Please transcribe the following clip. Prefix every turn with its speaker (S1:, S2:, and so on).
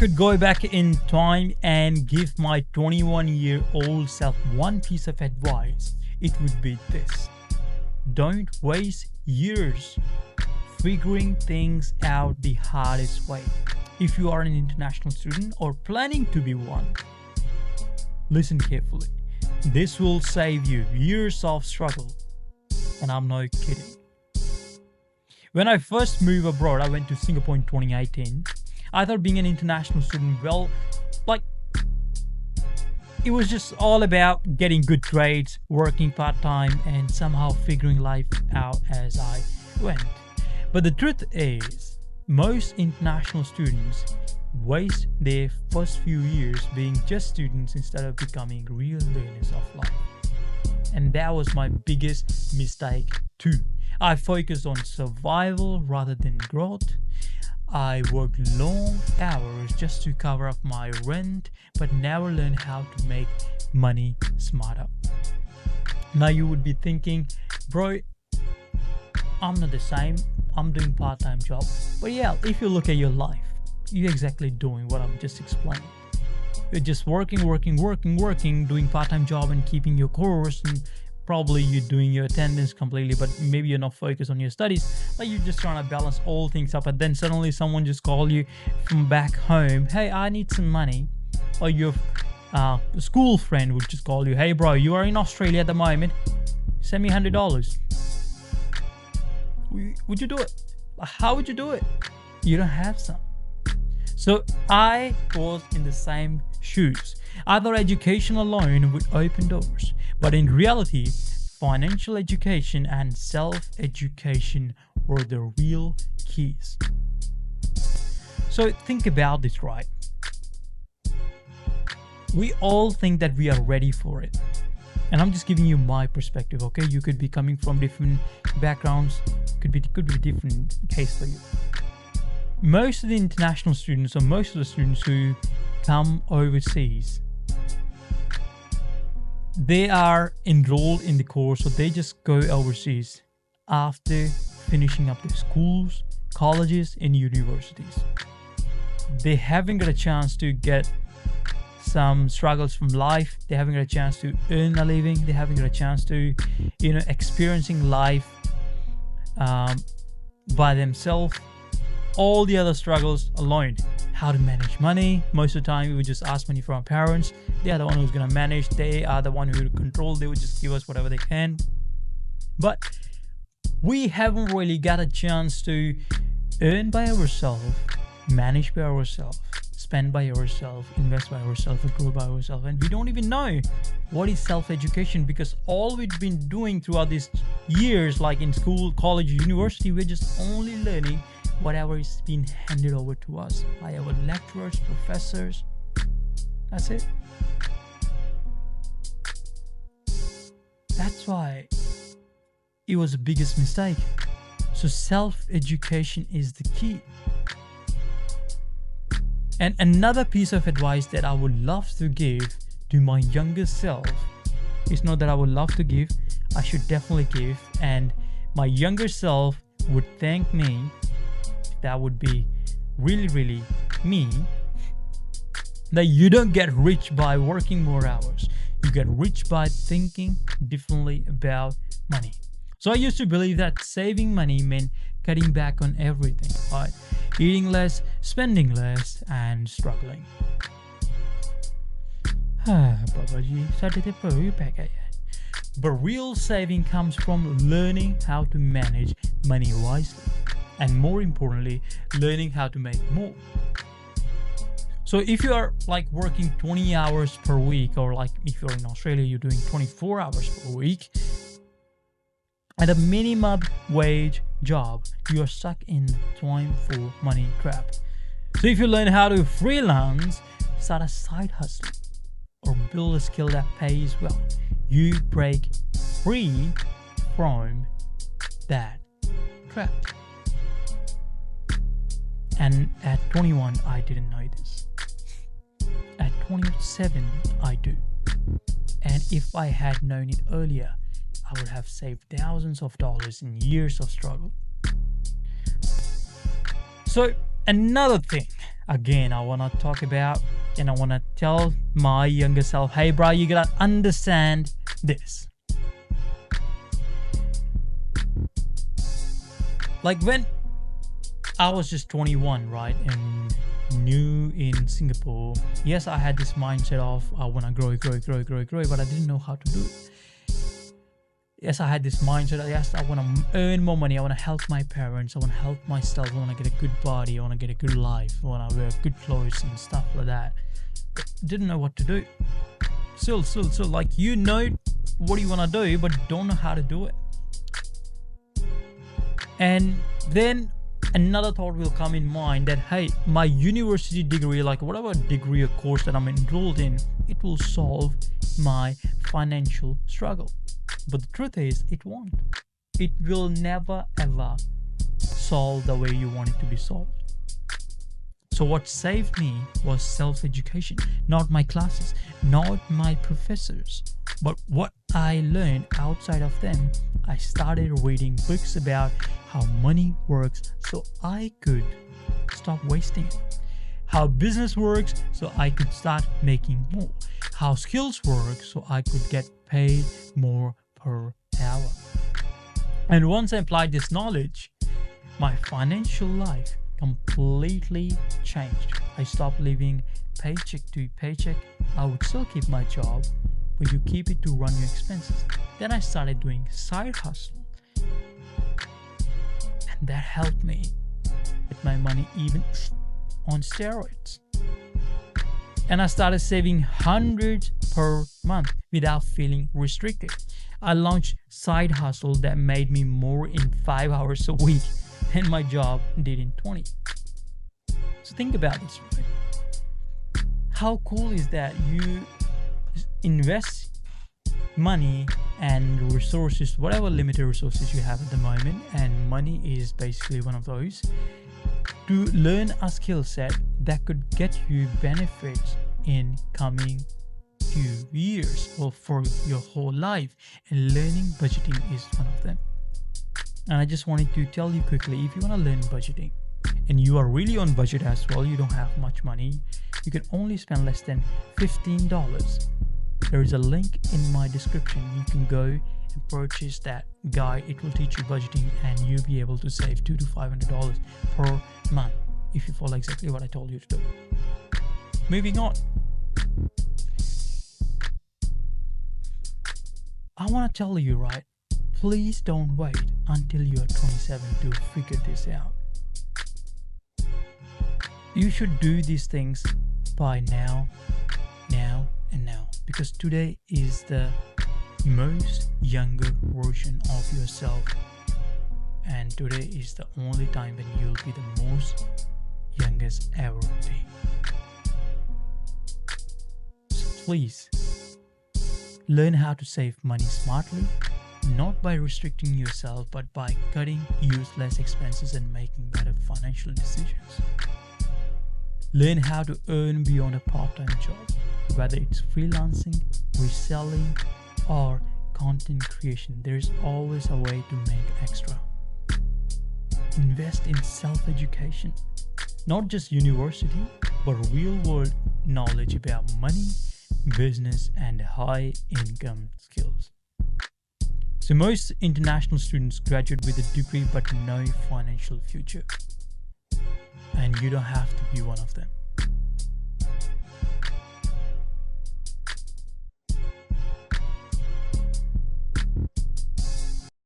S1: could go back in time and give my 21-year-old self one piece of advice, it would be this. Don't waste years figuring things out the hardest way. If you are an international student or planning to be one, listen carefully. This will save you years of struggle. And I'm not kidding. When I first moved abroad, I went to Singapore in 2018. I thought being an international student, well, like, it was just all about getting good grades, working part-time, and somehow figuring life out as I went. But the truth is, most international students waste their first few years being just students instead of becoming real learners of life. And that was my biggest mistake too. I focused on survival rather than growth. I worked long hours just to cover up my rent, but never learned how to make money smarter. Now you would be thinking, bro, I'm not the same. I'm doing part-time job. But yeah, if you look at your life, you're exactly doing what I'm just explaining. You're just working, doing part-time job and keeping your course, and probably you're doing your attendance completely, but maybe you're not focused on your studies. Like, you're just trying to balance all things up, and then suddenly someone just call you from back home, hey, I need some money. Or your school friend would just call you, hey bro, you are in Australia at the moment, send me $100. Would you do it? How would you do it? You don't have some. So I was in the same shoes. I thought education alone would open doors, but in reality, financial education and self-education were the real keys. So think about this, right? We all think that we are ready for it. And I'm just giving you my perspective, okay? You could be coming from different backgrounds, could be different case for you. Most of the international students, or most of the students who come overseas, they are enrolled in the course, or they just go overseas after finishing up their schools, colleges, and universities. They haven't got a chance to get some struggles from life. They haven't got a chance to earn a living. They haven't got a chance to, experiencing life by themselves. All the other struggles alone. How to manage money. Most of the time we would just ask money from our parents. They are the one who's going to manage. They are the one who will control. They would just give us whatever they can. But we haven't really got a chance to earn by ourselves, manage by ourselves, spend by ourselves, invest by ourselves, grow by ourselves. And we don't even know what is self-education, because all we've been doing throughout these years, like in school, college, university, we're just only learning whatever is being handed over to us by our lecturers, professors. That's it. That's why it was the biggest mistake. So self-education is the key. And another piece of advice that I would love to give to my younger self, it's not that I would love to give, I should definitely give, and my younger self would thank me. That would be really, really me. That you don't get rich by working more hours. You get rich by thinking differently about money. So I used to believe that saving money meant cutting back on everything, right? Eating less, spending less, and struggling. But real saving comes from learning how to manage money wisely. And more importantly, learning how to make more. So if you are like working 20 hours per week, or like if you're in Australia, you're doing 24 hours per week, at a minimum wage job, you are stuck in time for money trap. So if you learn how to freelance, start a side hustle, or build a skill that pays well, you break free from that trap. And at 21, I didn't know this. At 27, I do. And if I had known it earlier, I would have saved thousands of dollars in years of struggle. So another thing Again, I want to talk about and I want to tell my younger self, hey, bro, you gotta understand this. Like when I was just 21, right, and new in Singapore, yes, I had this mindset of I want to grow, but I didn't know how to do it. Yes, I had this mindset. Yes, I want to earn more money. I want to help my parents. I want to help myself. I want to get a good body. I want to get a good life. I want to wear good clothes and stuff like that. But didn't know what to do. Still, like you know what you want to do, but don't know how to do it. And then another thought will come in mind that, hey, my university degree, like whatever degree or course that I'm enrolled in, it will solve my financial struggle. But the truth is, it won't. It will never ever solve the way you want it to be solved. So what saved me was self-education, not my classes, not my professors, but what I learned outside of them. I started reading books about how money works so I could stop wasting it. How business works so I could start making more. How skills work so I could get paid more per hour. And once I applied this knowledge, my financial life completely changed. I stopped living paycheck to paycheck. I would still keep my job, but you keep it to run your expenses. Then I started doing side hustle. And that helped me get my money even on steroids. And I started saving hundreds per month without feeling restricted. I launched side hustle that made me more in 5 hours a week than my job did in 20. So think about this, right? How cool is that you invest money and resources, whatever limited resources you have at the moment, and money is basically one of those, to learn a skill set that could get you benefits in coming few years or for your whole life, and learning budgeting is one of them. And I just wanted to tell you quickly, if you want to learn budgeting and you are really on budget as well, you don't have much money, you can only spend less than $15. There is a link in my description. You can go and purchase that guide. It will teach you budgeting and you'll be able to save $200 to $500 per month if you follow exactly what I told you to do. Moving on. I want to tell you, right? Please don't wait until you are 27 to figure this out. You should do these things by now, and now. Because today is the most younger version of yourself. And today is the only time when you'll be the most youngest ever be. So please, learn how to save money smartly, not by restricting yourself, but by cutting useless expenses and making better financial decisions. Learn how to earn beyond a part-time job, whether it's freelancing, reselling, or content creation. There is always a way to make extra. Invest in self-education, not just university, but real-world knowledge about money, business, and high-income skills. So most international students graduate with a degree but no financial future. And you don't have to be one of them.